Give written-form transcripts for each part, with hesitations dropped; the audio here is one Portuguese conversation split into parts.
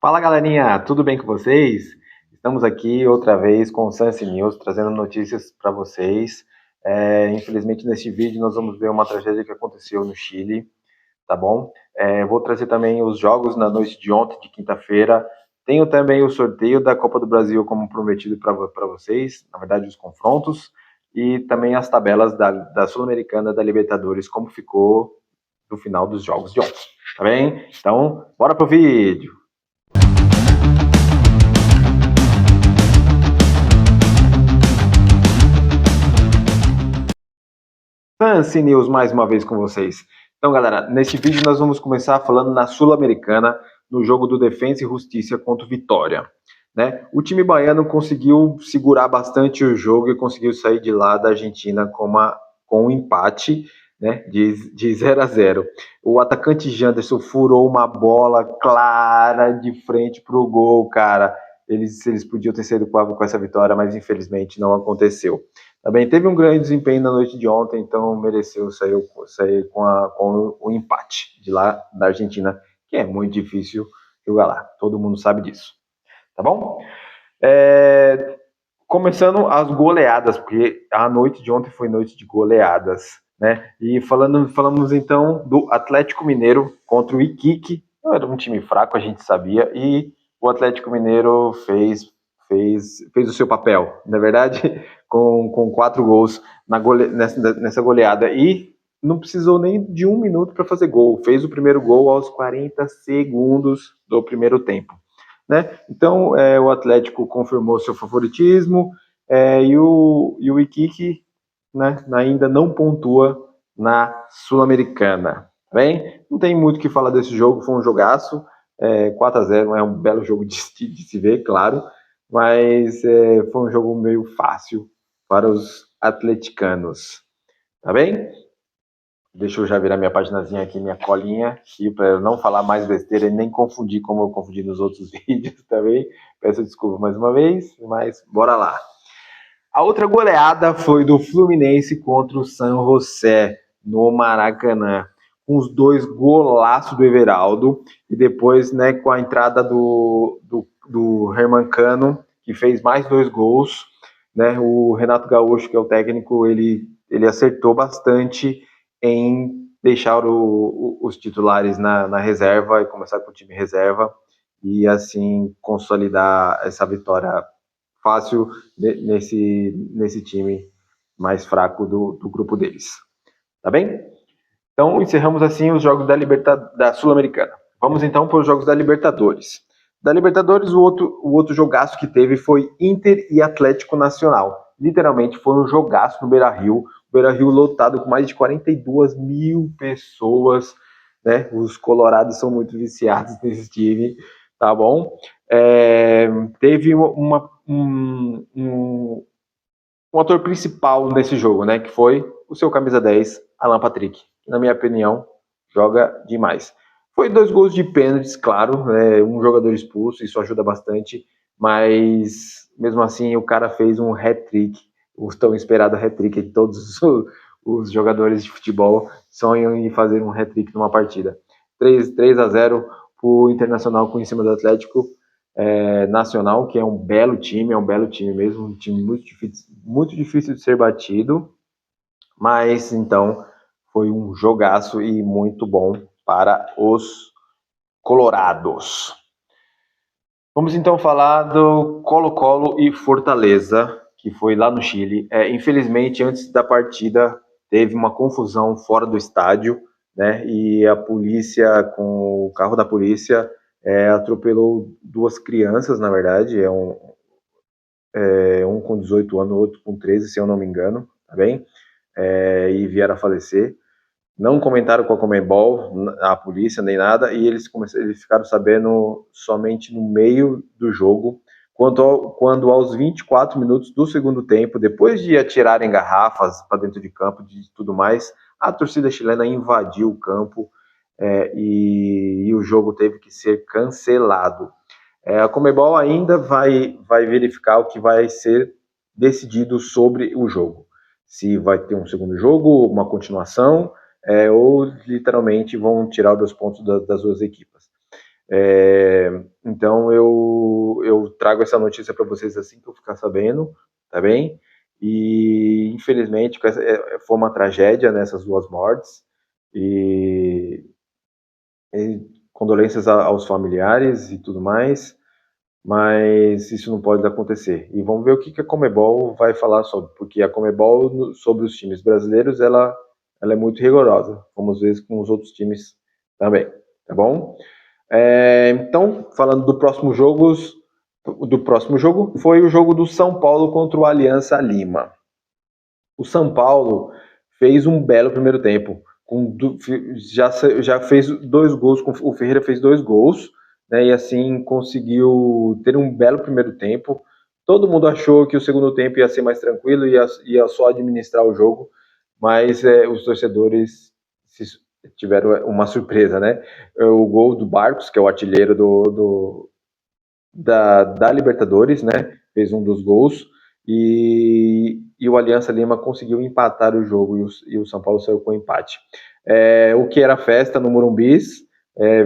Fala galerinha, tudo bem com vocês? Estamos aqui outra vez com o Sunse News, trazendo notícias para vocês. Infelizmente neste vídeo nós vamos ver uma tragédia que aconteceu no Chile, tá bom? Vou trazer também os jogos na noite de ontem, de quinta-feira. Tenho também o sorteio da Copa do Brasil como prometido para vocês, na verdade os confrontos, e também as tabelas da Sul-Americana, da Libertadores, como ficou no final dos jogos de ontem, tá bem? Então, bora pro vídeo! Fancy News mais uma vez com vocês. Então, galera, neste vídeo nós vamos começar falando na Sul-Americana, no jogo do Defensa e Justiça contra o Vitória. Né? O time baiano conseguiu segurar bastante o jogo e conseguiu sair de lá da Argentina com um empate, né, de 0 a 0. O atacante Janderson furou uma bola clara de frente para o gol, cara. Eles podiam ter saído com essa vitória, mas infelizmente não aconteceu. Também teve um grande desempenho na noite de ontem, então mereceu sair com o empate de lá da Argentina, que é muito difícil jogar lá. Todo mundo sabe disso. Tá bom? Começando as goleadas, porque a noite de ontem foi noite de goleadas, né? E falamos então do Atlético Mineiro contra o Iquique. Era um time fraco, a gente sabia, e o Atlético Mineiro fez o seu papel, na verdade, com 4 gols nessa goleada. E não precisou nem de 1 minuto para fazer gol. Fez o primeiro gol aos 40 segundos do primeiro tempo. Né? Então, o Atlético confirmou seu favoritismo e o Iquique, né, ainda não pontua na Sul-Americana. Tá bem? Não tem muito o que falar desse jogo, foi um jogaço. 4 a 0 é um belo jogo de se ver, claro, mas foi um jogo meio fácil para os atleticanos. Tá bem? Deixa eu já virar minha paginazinha aqui, minha colinha, aqui, para eu não falar mais besteira e nem confundir como eu confundi nos outros vídeos também. Peço desculpa mais uma vez, mas bora lá. A outra goleada foi do Fluminense contra o San José, no Maracanã. Com os 2 golaços do Everaldo e depois, né, com a entrada do Herman Cano, que fez mais 2 gols. Né, o Renato Gaúcho, que é o técnico, ele acertou bastante em deixar os titulares na reserva e começar com o time reserva e assim consolidar essa vitória fácil nesse time mais fraco do grupo deles. Tá bem? Então encerramos assim os jogos da Sul-Americana. Vamos então para os jogos da Libertadores. Da Libertadores, o outro jogaço que teve foi Inter e Atlético Nacional. Literalmente foi um jogaço no Beira-Rio. O Beira-Rio lotado com mais de 42 mil pessoas. Né? Os colorados são muito viciados nesse time, tá bom? Teve um ator principal nesse jogo, né? Que foi o seu camisa 10, Alan Patrick. Que, na minha opinião, joga demais. Foi 2 gols de pênaltis, claro, né, um jogador expulso, isso ajuda bastante, mas mesmo assim o cara fez um hat-trick, o tão esperado hat-trick de todos os jogadores de futebol sonham em fazer um hat-trick numa partida. 3 a 0 pro Internacional em cima do Atlético Nacional, que é um belo time mesmo, um time muito difícil de ser batido, mas então foi um jogaço e muito bom para os colorados. Vamos então falar do Colo-Colo e Fortaleza, que foi lá no Chile. Infelizmente, antes da partida, teve uma confusão fora do estádio, né? E a polícia, com o carro da polícia, atropelou 2 crianças, na verdade. Um com 18 anos, outro com 13, se eu não me engano, tá bem? E vieram a falecer. Não comentaram com a Conmebol, a polícia, nem nada, e eles ficaram sabendo somente no meio do jogo, quando aos 24 minutos do segundo tempo, depois de atirarem garrafas para dentro de campo e tudo mais, a torcida chilena invadiu o campo e o jogo teve que ser cancelado. A Conmebol ainda vai verificar o que vai ser decidido sobre o jogo. Se vai ter um segundo jogo, uma continuação, ou literalmente vão tirar os pontos das 2 equipas. Então eu trago essa notícia para vocês assim que eu ficar sabendo, tá bem? E infelizmente foi uma tragédia nessas duas mortes e condolências aos familiares e tudo mais, mas isso não pode acontecer. E vamos ver o que a Conmebol vai falar sobre, porque a Conmebol sobre os times brasileiros ela é muito rigorosa, vamos ver com os outros times também, tá bom? Então, falando do próximo jogo, foi o jogo do São Paulo contra o Aliança Lima. O São Paulo fez um belo primeiro tempo. Já fez 2 gols, o Ferreira fez 2 gols, né, e assim conseguiu ter um belo primeiro tempo. Todo mundo achou que o segundo tempo ia ser mais tranquilo, ia só administrar o jogo, mas os torcedores tiveram uma surpresa, né? O gol do Barcos, que é o artilheiro da Libertadores, né? Fez um dos gols e o Aliança Lima conseguiu empatar o jogo e o São Paulo saiu com empate. O que era festa no Morumbis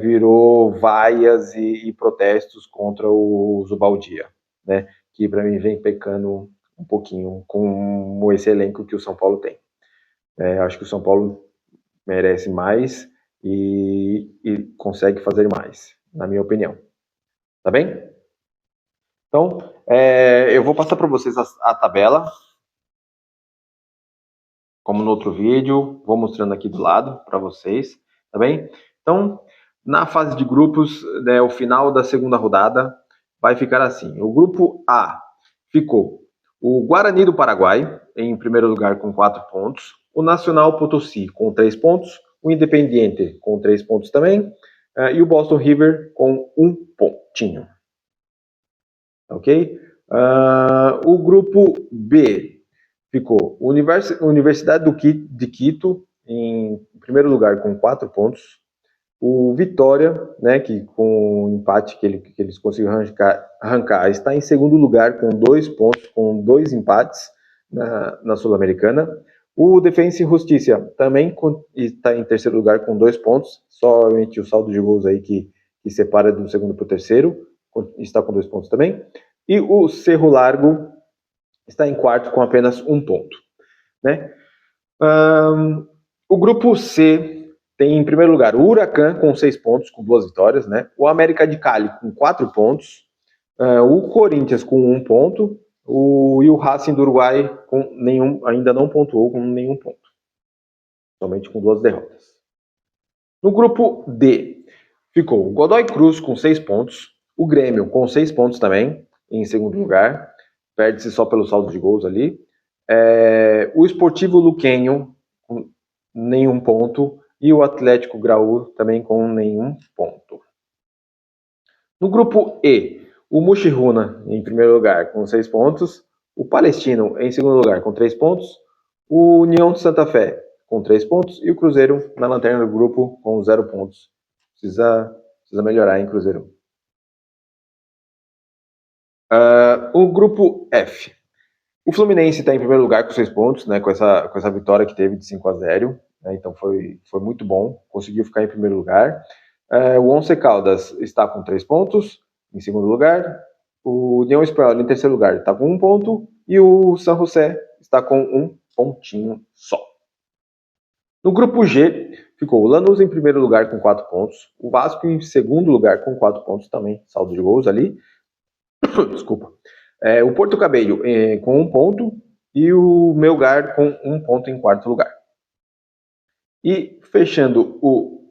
virou vaias e protestos contra o Zubaldia, né? Que para mim vem pecando um pouquinho com esse elenco que o São Paulo tem. Acho que o São Paulo merece mais e consegue fazer mais, na minha opinião. Tá bem? Então, eu vou passar para vocês a tabela, como no outro vídeo, vou mostrando aqui do lado para vocês, tá bem? Então, na fase de grupos, né, o final da segunda rodada vai ficar assim. O grupo A ficou o Guarani do Paraguai, em primeiro lugar com 4 pontos, o Nacional Potosí com 3 pontos, o Independiente com 3 pontos também, e o Boston River com 1 pontinho. Ok? O grupo B ficou Universidade de Quito em primeiro lugar com 4 pontos, o Vitória, né, que com o empate que eles conseguiram arrancar, está em segundo lugar com 2 pontos, com 2 empates na Sul-Americana. O Defensa e Justiça também está em terceiro lugar com 2 pontos, somente o saldo de gols aí que separa do segundo para o terceiro, está com 2 pontos também. E o Cerro Largo está em quarto com apenas 1 ponto. Né? O grupo C tem em primeiro lugar o Huracan com 6 pontos, com 2 vitórias, né? O América de Cali com 4 pontos, o Corinthians com 1 ponto, e o Racing do Uruguai ainda não pontuou com nenhum ponto, somente com 2 derrotas. No grupo D ficou o Godoy Cruz com 6 pontos, o Grêmio com 6 pontos também, em segundo lugar, perde-se só pelo saldo de gols ali. O Esportivo Luquenho com nenhum ponto e o Atlético Graú também com nenhum ponto. No grupo E, o Mushiruna em primeiro lugar com 6 pontos, o Palestino em segundo lugar com 3 pontos, o União de Santa Fé com 3 pontos e o Cruzeiro na lanterna do grupo com 0 pontos. Precisa melhorar, hein, Cruzeiro? O grupo F. O Fluminense está em primeiro lugar com 6 pontos, né, com essa vitória que teve de 5-0. Né, então foi muito bom, conseguiu ficar em primeiro lugar. O Once Caldas está com 3 pontos, em segundo lugar. O União Espanhola em terceiro lugar está com 1 ponto. E o San José está com 1 pontinho só. No grupo G, ficou o Lanús em primeiro lugar com 4 pontos. O Vasco em segundo lugar com 4 pontos também, saldo de gols ali. Desculpa. O Porto Cabello com 1 ponto e o Melgar com 1 ponto em quarto lugar. E fechando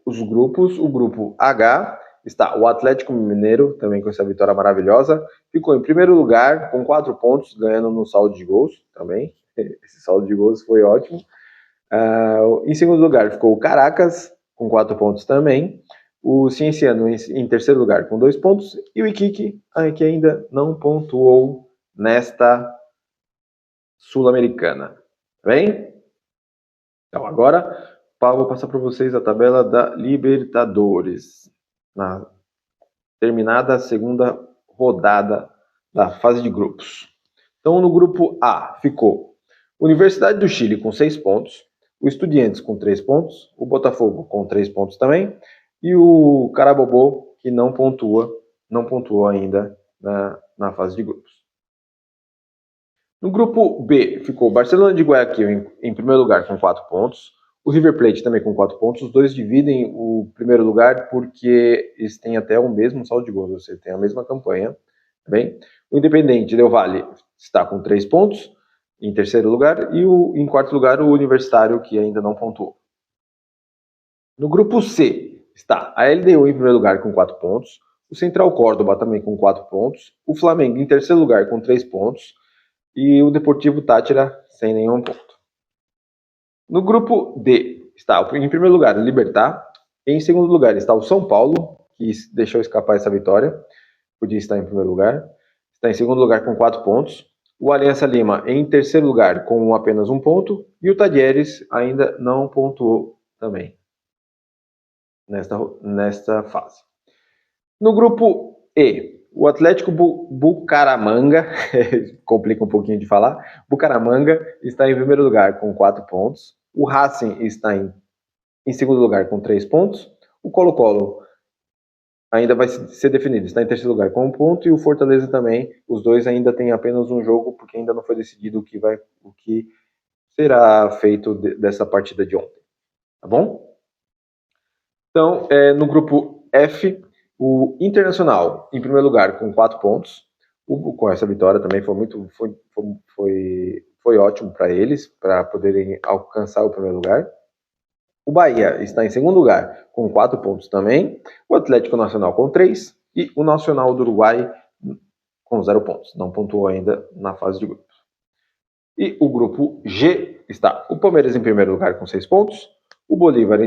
os grupos, o grupo H está o Atlético Mineiro, também com essa vitória maravilhosa, ficou em primeiro lugar com 4 pontos, ganhando no saldo de gols também. Esse saldo de gols foi ótimo. Em segundo lugar ficou o Caracas, com 4 pontos também. O Cienciano em terceiro lugar com 2 pontos. E o Iquique, que ainda não pontuou nesta Sul-Americana. Tá bem? Então agora vou passar para vocês a tabela da Libertadores. Na terminada a segunda rodada da fase de grupos. Então no grupo A ficou Universidade do Chile com 6 pontos. O Estudiantes com 3 pontos. O Botafogo com 3 pontos também. E o Carabobó, que não pontua não pontuou ainda na fase de grupos. No grupo B ficou o Barcelona de Guayaquil em primeiro lugar com 4 pontos, o River Plate também com 4 pontos. Os dois dividem o primeiro lugar porque eles têm até o mesmo saldo de gols, ou seja, tem a mesma campanha. Tá bem? O Independente Del Valle está com 3 pontos em terceiro lugar, e em quarto lugar o Universitário, que ainda não pontuou. No grupo C está a LDU em primeiro lugar com 4 pontos, o Central Córdoba também com 4 pontos, o Flamengo em terceiro lugar com 3 pontos e o Deportivo Táchira sem nenhum ponto. No grupo D está em primeiro lugar o Libertad, em segundo lugar está o São Paulo, que deixou escapar essa vitória, podia estar em primeiro lugar, está em segundo lugar com 4 pontos, o Aliança Lima em terceiro lugar com apenas 1 ponto e o Talleres ainda não pontuou também nesta fase. No grupo E, o Atlético Bucaramanga, complica um pouquinho de falar, Bucaramanga está em primeiro lugar com 4 pontos, o Racing está em segundo lugar com 3 pontos, o Colo-Colo ainda vai ser definido, está em terceiro lugar com 1 ponto, e o Fortaleza também. Os dois ainda têm apenas um jogo, porque ainda não foi decidido o que será feito dessa partida de ontem. Tá bom? Então, no grupo F, o Internacional em primeiro lugar com 4 pontos. Com essa vitória também foi ótimo para eles, para poderem alcançar o primeiro lugar. O Bahia está em segundo lugar com 4 pontos também, o Atlético Nacional com 3 e o Nacional do Uruguai com 0 pontos. Não pontuou ainda na fase de grupos. E o grupo G está o Palmeiras em primeiro lugar com 6 pontos, o Bolívar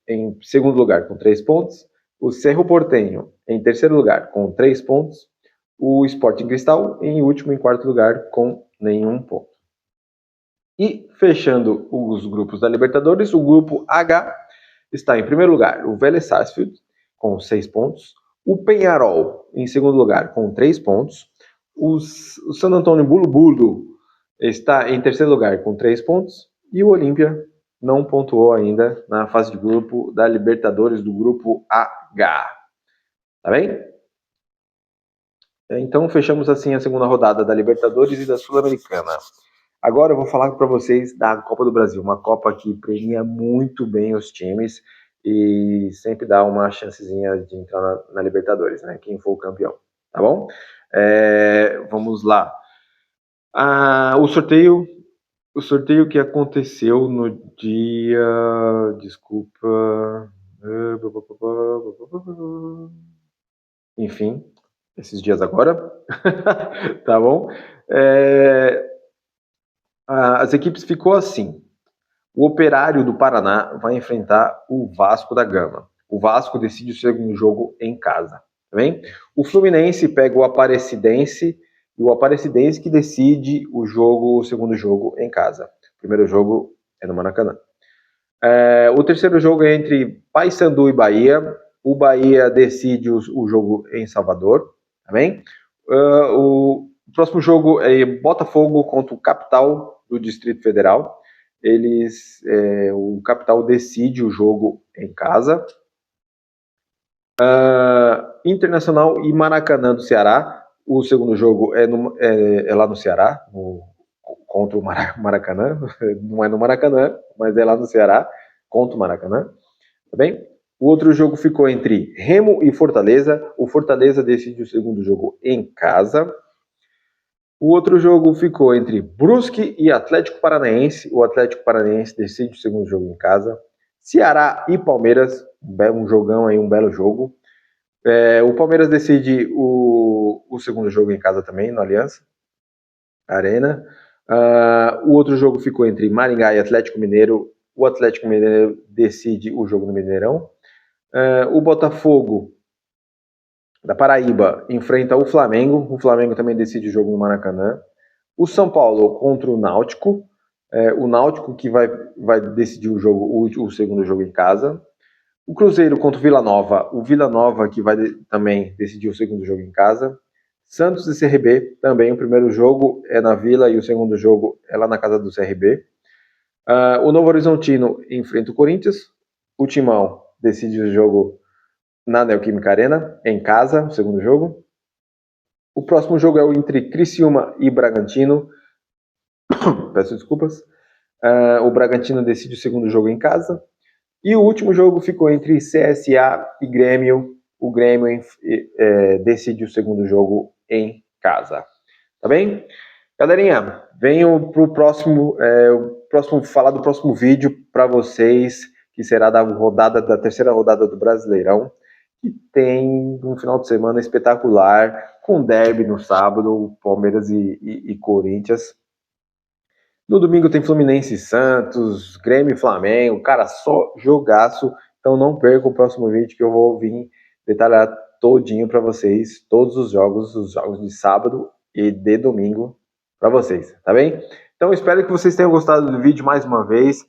em segundo lugar com 3 pontos, o Cerro Porteño em terceiro lugar com 3 pontos, o Sporting Cristal em último, em quarto lugar, com nenhum ponto. E fechando os grupos da Libertadores, o grupo H está em primeiro lugar o Vélez Sarsfield com 6 pontos, o Peñarol em segundo lugar com 3 pontos, o San Antonio Bulu está em terceiro lugar com 3 pontos e o Olímpia não pontuou ainda na fase de grupo da Libertadores do grupo H. Tá bem? Então fechamos assim a segunda rodada da Libertadores e da Sul-Americana. Agora eu vou falar para vocês da Copa do Brasil, uma Copa que premia muito bem os times e sempre dá uma chancezinha de entrar na Libertadores, né? Quem for o campeão, tá bom? Vamos lá. O sorteio que aconteceu no dia... Desculpa... Enfim, esses dias agora, tá bom? As equipes ficou assim. O Operário do Paraná vai enfrentar o Vasco da Gama. O Vasco decide o segundo jogo em casa. Tá bem? O Fluminense pega o Aparecidense e o Aparecidense que decide o segundo jogo em casa. O primeiro jogo é no Maracanã. O terceiro jogo é entre Paysandu e Bahia. O Bahia decide o jogo em Salvador. Tá bem? O próximo jogo é Botafogo contra o Capital do Distrito Federal. O Capital decide o jogo em casa. Internacional e Maracanã do Ceará. O segundo jogo é lá no Ceará, contra o Maracanã. Não é no Maracanã, mas é lá no Ceará, contra o Maracanã. Tá bem? O outro jogo ficou entre Remo e Fortaleza. O Fortaleza decide o segundo jogo em casa. O outro jogo ficou entre Brusque e Atlético Paranaense. O Atlético Paranaense decide o segundo jogo em casa. Ceará e Palmeiras, um jogão aí, um belo jogo. O Palmeiras decide o segundo jogo em casa também, no Aliança Arena. O outro jogo ficou entre Maringá e Atlético Mineiro. O Atlético Mineiro decide o jogo no Mineirão. O Botafogo da Paraíba enfrenta o Flamengo. O Flamengo também decide o jogo no Maracanã. O São Paulo contra o Náutico. O Náutico que vai decidir o segundo jogo em casa. O Cruzeiro contra o Vila Nova. O Vila Nova que vai também decidir o segundo jogo em casa. Santos e CRB também. O primeiro jogo é na Vila e o segundo jogo é lá na casa do CRB. O Novo Horizontino enfrenta o Corinthians. O Timão decide o jogo na Neoquímica Arena, em casa, o segundo jogo. O próximo jogo é o entre Criciúma e Bragantino. Peço desculpas. O Bragantino decide o segundo jogo em casa. E o último jogo ficou entre CSA e Grêmio. O Grêmio decide o segundo jogo em casa. Tá bem? Galerinha, venho pro próximo, falar do próximo vídeo para vocês, que será da terceira rodada do Brasileirão, que tem um final de semana espetacular, com derby no sábado, Palmeiras e Corinthians. No domingo tem Fluminense e Santos, Grêmio e Flamengo, cara, só jogaço. Então não perca o próximo vídeo que eu vou vir detalhar todinho para vocês, todos os jogos de sábado e de domingo para vocês, tá bem? Então espero que vocês tenham gostado do vídeo mais uma vez.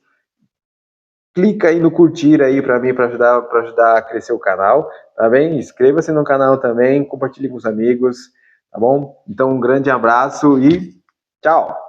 Clica aí no curtir aí para mim, para ajudar a crescer o canal, tá bem? Inscreva-se no canal também, compartilhe com os amigos, tá bom? Então um grande abraço e tchau!